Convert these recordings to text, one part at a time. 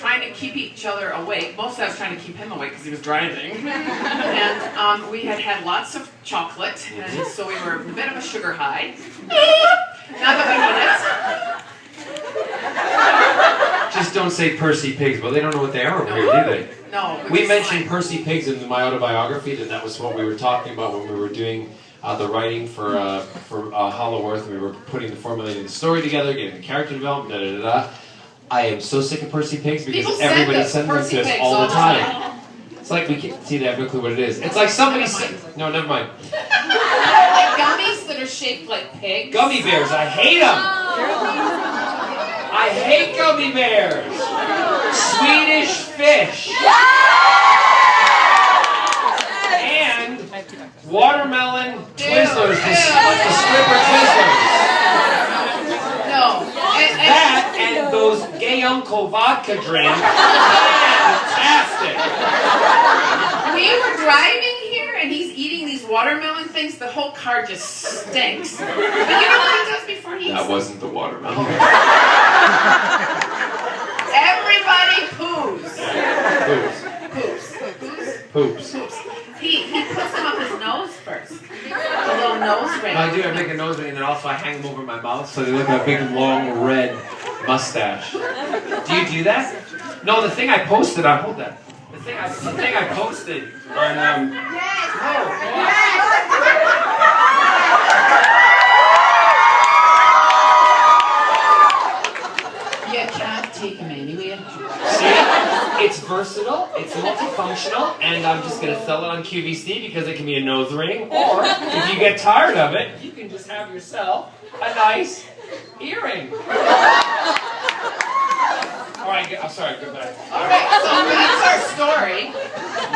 trying to keep each other awake. Mostly I was trying to keep him awake because he was driving. And we had lots of chocolate, and so we were a bit of a sugar high. Not that we need it. Just don't say Percy Pigs, but they don't know what they are over here, do they? No. We mentioned Percy Pigs in my autobiography, that was what we were talking about when we were doing the writing for Hollow Earth. We were formulating the story together, getting the character development, da-da-da-da. I am so sick of Percy Pigs because everybody sends them to us all the time. It's like we can't see, they have no clue what it is. It's like somebody said, no, never mind. Like gummies that are shaped like pigs. Gummy bears, I hate them! I hate gummy bears! Swedish fish! And watermelon Twizzlers, the stripper Twizzlers. No. That and those gay uncle vodka drinks. Fantastic! We were driving here and he's eating these watermelon things. The whole car just stinks. But you know what he does before he eats That wasn't the watermelon. Everybody poos. Poops. He puts them up his nose first. A little nose ring. I do, I make a nose ring and then also I hang them over my mouth so they look like a big long red mustache. Do you do that? No, the thing I posted on, hold that. The thing I posted on, You can't take him anywhere. See? It's versatile, it's multifunctional, and I'm just going to sell it on QVC because it can be a nose ring, or if you get tired of it, you can just have yourself a nice earring. Alright, I'm sorry, goodbye. Alright, so that's our story.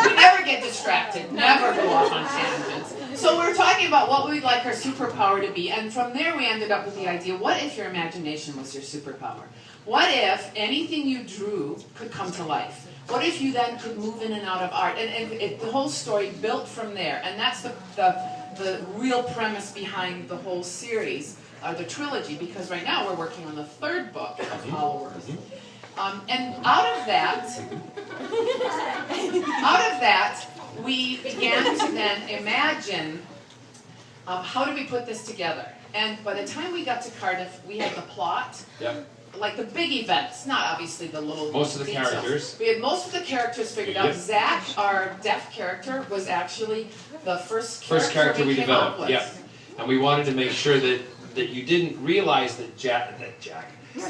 We never get distracted, never go off on tangents. So we were talking about what we'd like our superpower to be, and from there we ended up with the idea, what if your imagination was your superpower? What if anything you drew could come to life? What if you then could move in and out of art? And the whole story built from there, and that's the real premise behind the whole series, the trilogy, because right now we're working on the third book of Hollow Earth. And out of that, we began to then imagine how do we put this together. And by the time we got to Cardiff, we had the plot, like the big events, not obviously the little most of the details. characters. We had most of the characters figured out. Zach, our deaf character, was actually the first character we developed. Yeah, and we wanted to make sure that you didn't realize that Zach. You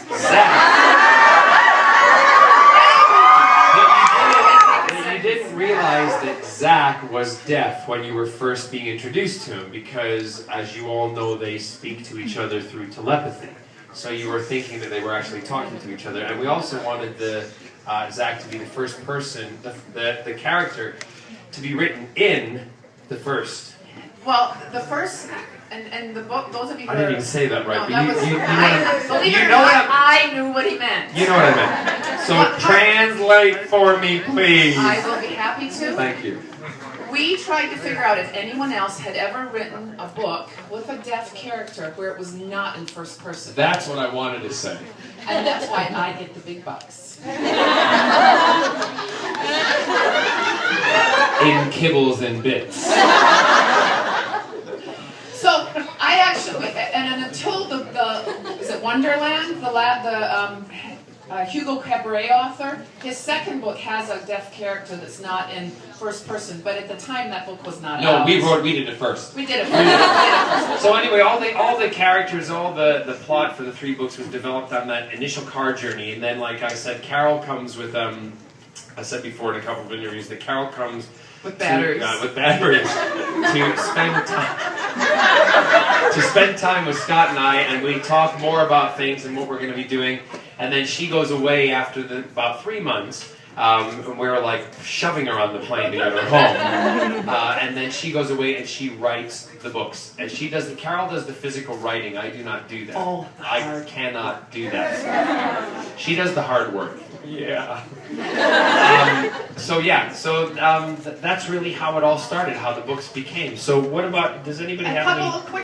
didn't realize that Zach was deaf when you were first being introduced to him, because, as you all know, they speak to each other through telepathy. So you were thinking that they were actually talking to each other. And we also wanted Zach to be the first person, the character, to be written in the first. Well, the first, and the book, those of you who I didn't even say that right. No, I knew what he meant. You know what I meant. So translate for me, please. I will be happy to. Thank you. We tried to figure out if anyone else had ever written a book with a deaf character where it was not in first person. That's what I wanted to say. And that's why I get the big bucks. In kibbles and bits. So I actually, and until is it Wonderland, Hugo Cabret author, his second book has a deaf character that's not in first person, but at the time that book was not out. No, we did it first. We did it first. So anyway, all the characters, all the plot for the 3 books was developed on that initial car journey, and then, like I said, Carole comes with, I said before in a couple of interviews that Carole comes with batteries. To spend time with Scott and I, and we talk more about things and what we're going to be doing. And then she goes away after about 3 months, and we're like shoving her on the plane to get her home. And then she goes away and she writes the books. And Carole does the physical writing. I do not do that. Oh, I cannot do that. She does the hard work. Yeah. That's really how it all started, how the books became. So what about, does anybody have any...